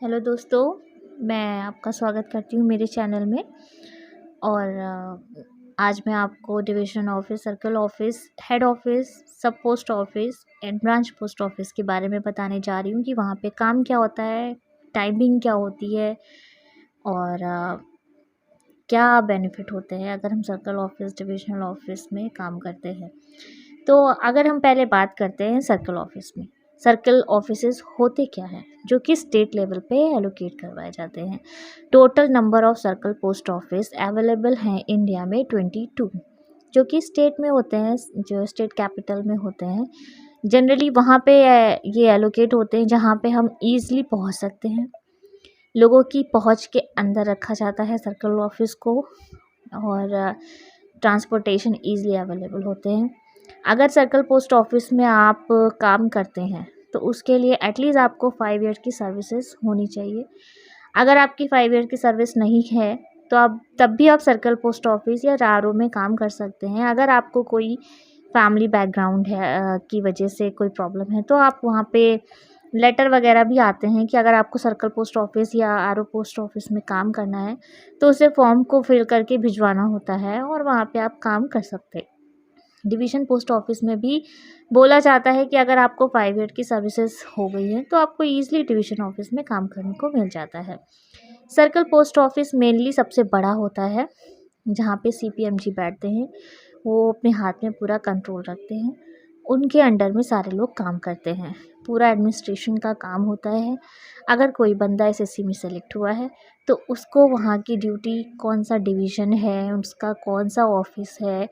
Hello दोस्तों, मैं आपका स्वागत करती हूँ मेरे चैनल में। और आज मैं आपको division office, circle office, head office, sub post office and branch post office के बारे में बताने जा रही हूँ कि वहाँ पे काम क्या होता है, टाइमिंग क्या होती है और क्या बेनिफिट होते हैं अगर हम सर्कल ऑफ़िस, डिविज़नल ऑफ़िस में काम करते हैं। तो अगर हम पहले बात करते हैं सर्कल ऑफ़िस में, सर्कल ऑफिसेज़ होते क्या हैं, जो कि स्टेट लेवल पे एलोकेट करवाए जाते हैं। Total number of circle post office available हैं इंडिया में 22, जो कि स्टेट में होते हैं, जो स्टेट कैपिटल में होते हैं। जनरली वहाँ पे ये एलोकेट होते हैं जहाँ पे हम ईज़िली पहुँच सकते हैं। लोगों की पहुँच के अंदर रखा जाता है सर्कल ऑफिस को, और ट्रांसपोर्टेशन ईज़िली अवेलेबल होते हैं। अगर सर्कल पोस्ट ऑफिस में आप काम करते हैं तो उसके लिए एटलीस्ट आपको 5 ईयर की सर्विसेज होनी चाहिए। अगर आपकी 5 ईयर की सर्विस नहीं है तो आप तब भी आप सर्कल पोस्ट ऑफिस या आरओ में काम कर सकते हैं। अगर आपको कोई फैमिली बैकग्राउंड है की वजह से कोई प्रॉब्लम है तो आप वहाँ पे लेटर वगैरह भी आते हैं कि अगर आपको सर्कल पोस्ट ऑफिस या आरओ पोस्ट ऑफिस में काम करना है तो उसे फॉर्म को फिल करके भिजवाना होता है और वहाँ पे आप काम कर सकते हैं। डिवीज़न पोस्ट ऑफिस में भी बोला जाता है कि अगर आपको 5 ईयर की सर्विसेज हो गई हैं तो आपको ईज़िली डिवीज़न ऑफिस में काम करने को मिल जाता है। सर्कल पोस्ट ऑफिस मेनली सबसे बड़ा होता है, जहाँ पे सीपीएमजी बैठते हैं। वो अपने हाथ में पूरा कंट्रोल रखते हैं, उनके अंडर में सारे लोग काम करते हैं। पूरा एडमिनिस्ट्रेशन का काम होता है। अगर कोई बंदा एसएससी में सेलेक्ट हुआ है तो उसको वहाँ की ड्यूटी, कौन सा डिवीज़न है, उसका कौन सा ऑफिस है,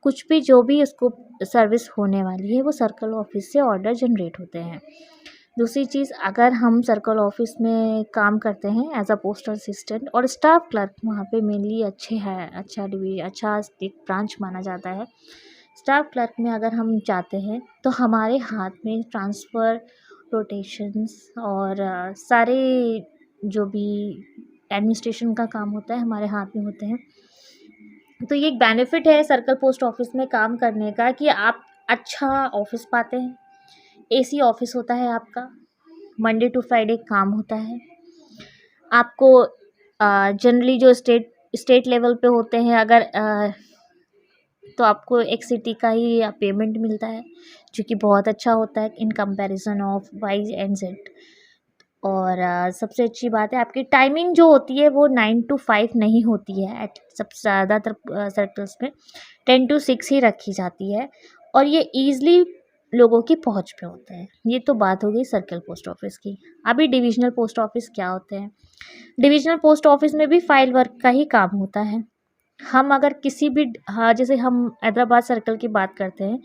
कुछ भी जो भी उसको सर्विस होने वाली है वो सर्कल ऑफिस से ऑर्डर जनरेट होते हैं। दूसरी चीज़, अगर हम सर्कल ऑफिस में काम करते हैं एज अ पोस्टल असिस्टेंट और स्टाफ क्लर्क, वहाँ पे मेनली अच्छे हैं, अच्छा एक ब्रांच माना जाता है। स्टाफ क्लर्क में अगर हम जाते हैं तो हमारे हाथ में ट्रांसफ़र, रोटेशंस और सारे जो भी एडमिनिस्ट्रेशन का काम होता है हमारे हाथ में होते हैं। तो ये एक बेनिफिट है सर्कल पोस्ट ऑफिस में काम करने का कि आप अच्छा ऑफिस पाते हैं। एसी ऑफिस होता है आपका, मंडे टू फ्राइडे काम होता है। आपको जनरली जो स्टेट लेवल पे होते हैं, अगर तो आपको एक सिटी का ही पेमेंट मिलता है, जो कि बहुत अच्छा होता है in comparison of y and z. और सबसे अच्छी बात है आपकी टाइमिंग जो होती है वो 9 to 5 नहीं होती है। एट सबसे ज़्यादातर सर्कल्स में 10 to 6 ही रखी जाती है, और ये ईज़िली लोगों की पहुंच पे होता है। ये तो बात हो गई सर्कल पोस्ट ऑफिस की। अभी डिविजनल पोस्ट ऑफिस क्या होते हैं? डिविजनल पोस्ट ऑफिस में भी फाइल वर्क का ही काम होता है। हम अगर किसी भी, हाँ, जैसे हम हैदराबाद सर्कल की बात करते हैं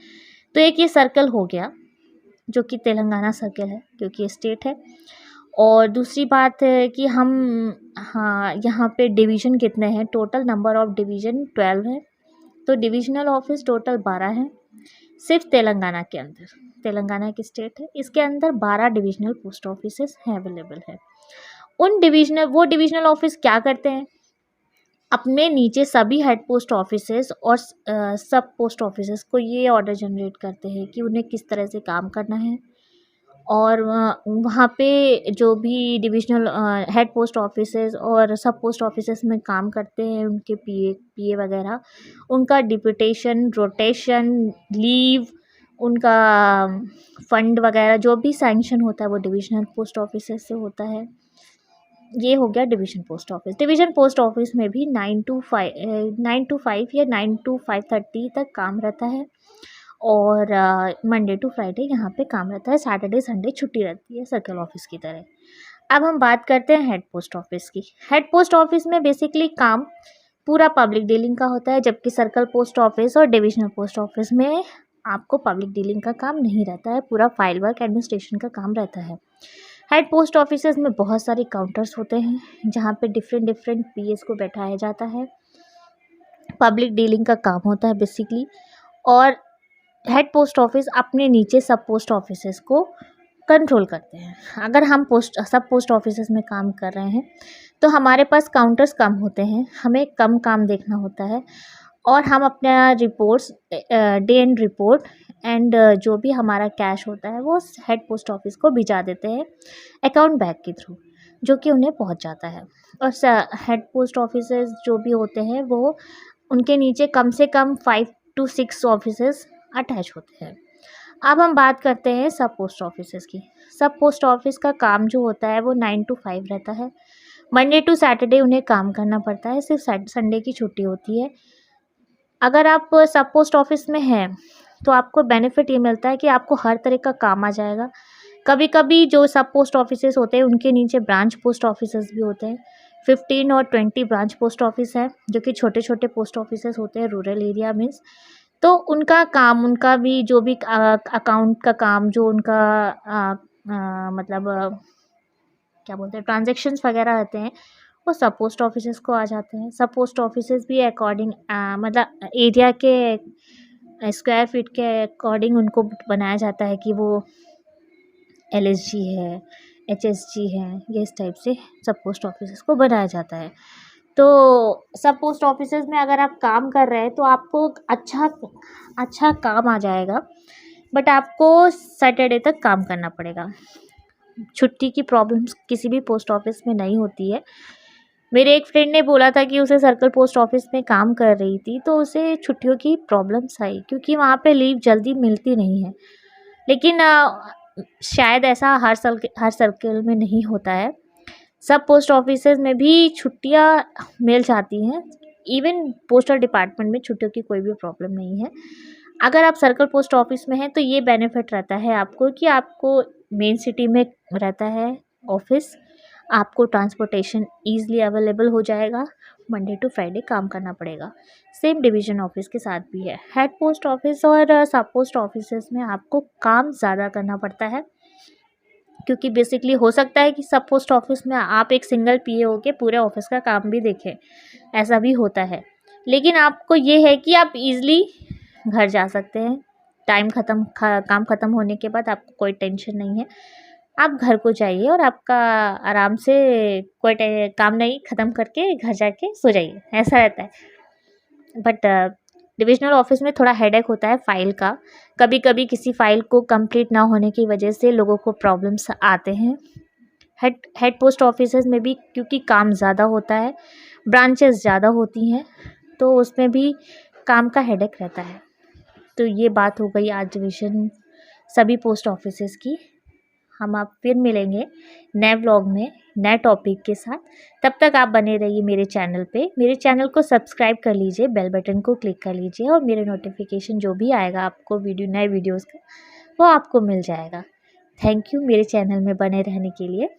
तो एक ये सर्कल हो गया जो कि तेलंगाना सर्कल है क्योंकि ये स्टेट है। और दूसरी बात है कि हम, हाँ, यहाँ पे डिवीज़न कितने हैं, टोटल नंबर ऑफ़ डिवीज़न 12 है। तो डिविजनल ऑफिस टोटल 12 हैं सिर्फ तेलंगाना के अंदर। तेलंगाना की स्टेट है, इसके अंदर 12 डिविजनल पोस्ट ऑफिसेस हैं, अवेलेबल है। वो डिविजनल ऑफिस क्या करते हैं, अपने नीचे सभी हेड पोस्ट ऑफिसेस और सब पोस्ट ऑफिसेस को ये ऑर्डर जनरेट करते हैं कि उन्हें किस तरह से काम करना है। और वहाँ पे जो भी डिविजनल हेड पोस्ट ऑफिसेस और सब पोस्ट ऑफिसेस में काम करते हैं, उनके पीए वगैरह, उनका डिप्यूटेशन, रोटेशन, लीव, उनका फंड वगैरह जो भी सैंक्शन होता है वो डिविजनल पोस्ट ऑफिसेस से होता है। ये हो गया division post office. Division post office में भी 9 to 5 या 9 to 5:30 तक काम रहता है, और मंडे टू फ्राइडे यहाँ पे काम रहता है। सैटरडे संडे छुट्टी रहती है सर्कल ऑफिस की तरह। अब हम बात करते हैं हेड पोस्ट ऑफिस की। हेड पोस्ट ऑफिस में बेसिकली काम पूरा पब्लिक डीलिंग का होता है, जबकि सर्कल पोस्ट ऑफिस और डिविजनल पोस्ट ऑफिस में आपको पब्लिक डीलिंग का काम नहीं रहता है, पूरा फाइल वर्क एडमिनिस्ट्रेशन का काम रहता है। हेड पोस्ट ऑफिसेज में बहुत सारे काउंटर्स होते हैं जहाँ पे डिफरेंट पीएस को बैठाया जाता है। पब्लिक डीलिंग का काम होता है बेसिकली। और हेड पोस्ट ऑफिस अपने नीचे सब पोस्ट ऑफिसेज को कंट्रोल करते हैं। अगर हम सब पोस्ट ऑफिसेज में काम कर रहे हैं तो हमारे पास काउंटर्स कम होते हैं, हमें कम काम देखना होता है, और हम अपना reports, day and report and जो भी हमारा कैश होता है वो हेड पोस्ट ऑफिस को भिजा देते हैं अकाउंट बैग के थ्रू। जो कि उन्हें पहुंच जाता है। और हेड पोस्ट ऑफिसेस जो भी होते हैं वो उनके नीचे कम से कम 5 to 6 ऑफिसेस अटैच होते हैं। अब हम बात करते हैं सब पोस्ट ऑफिसेस की। सब पोस्ट ऑफिस का काम जो होता है वो 9 to 5 रहता है। मंडे टू सैटरडे उन्हें काम करना पड़ता है, सिर्फ संडे की छुट्टी होती है। अगर आप सब पोस्ट ऑफिस में हैं तो आपको बेनिफिट ये मिलता है कि आपको हर तरह का काम आ जाएगा। कभी कभी जो सब पोस्ट ऑफिसेस होते हैं उनके नीचे ब्रांच पोस्ट ऑफिसेस भी होते हैं। 15 और 20 ब्रांच पोस्ट ऑफिस है जो कि छोटे छोटे पोस्ट ऑफिसेस होते हैं रूरल एरिया में। तो उनका काम, उनका भी जो भी अकाउंट का काम, जो उनका मतलब क्या बोलते हैं ट्रांजेक्शन्स वगैरह रहते हैं, वो सब पोस्ट ऑफिसेस को आ जाते हैं। सब पोस्ट ऑफिसेस भी अकॉर्डिंग मतलब एरिया के स्क्वायर फीट के अकॉर्डिंग उनको बनाया जाता है कि वो LSG है, HSG है, ये इस टाइप से सब पोस्ट ऑफिसेस को बनाया जाता है। तो सब पोस्ट ऑफिसेस में अगर आप काम कर रहे हैं तो आपको अच्छा काम आ जाएगा, बट आपको सैटरडे तक काम करना पड़ेगा। छुट्टी की प्रॉब्लम्स किसी भी पोस्ट ऑफिस में नहीं होती है। मेरे एक फ्रेंड ने बोला था कि उसे सर्कल पोस्ट ऑफिस में काम कर रही थी तो उसे छुट्टियों की प्रॉब्लम्स आई क्योंकि वहाँ पे लीव जल्दी मिलती नहीं है। लेकिन शायद ऐसा हर सर्कल में नहीं होता है। सब पोस्ट ऑफिसेज में भी छुट्टियाँ मिल जाती हैं। इवन पोस्टल डिपार्टमेंट में छुट्टियों की कोई भी प्रॉब्लम नहीं है। अगर आप सर्कल पोस्ट ऑफिस में हैं तो ये बेनिफिट रहता है आपको कि आपको मेन सिटी में रहता है ऑफिस, आपको ट्रांसपोर्टेशन ईज़िली अवेलेबल हो जाएगा। मंडे टू फ्राइडे काम करना पड़ेगा। सेम डिवीज़न ऑफिस के साथ भी है। हेड पोस्ट ऑफिस और सब पोस्ट ऑफिसेस में आपको काम ज़्यादा करना पड़ता है क्योंकि बेसिकली हो सकता है कि सब पोस्ट ऑफिस में आप एक सिंगल PA होके पूरे ऑफिस का काम भी देखें, ऐसा भी होता है। लेकिन आपको ये है कि आप ईज़िली घर जा सकते हैं। काम ख़त्म होने के बाद आपको कोई टेंशन नहीं है। आप घर को जाइए और आपका आराम से कोई काम नहीं ख़त्म करके घर जाके सो जाइए, ऐसा रहता है। बट डिविजनल ऑफिस में थोड़ा हेडेक होता है फ़ाइल का। कभी कभी किसी फ़ाइल को कंप्लीट ना होने की वजह से लोगों को प्रॉब्लम्स आते हैं। हेड पोस्ट ऑफिसेस में भी क्योंकि काम ज़्यादा होता है, ब्रांचेस ज़्यादा होती हैं, तो उसमें भी काम का हेडेक रहता है। तो ये बात हो गई आज डिवीज़न सभी पोस्ट ऑफिसेस की। हम आप फिर मिलेंगे नए व्लॉग में नए टॉपिक के साथ। तब तक आप बने रहिए मेरे चैनल पे। मेरे चैनल को सब्सक्राइब कर लीजिए, बेल बटन को क्लिक कर लीजिए और मेरे नोटिफिकेशन जो भी आएगा आपको नए वीडियोज़ का, वो आपको मिल जाएगा। थैंक यू मेरे चैनल में बने रहने के लिए।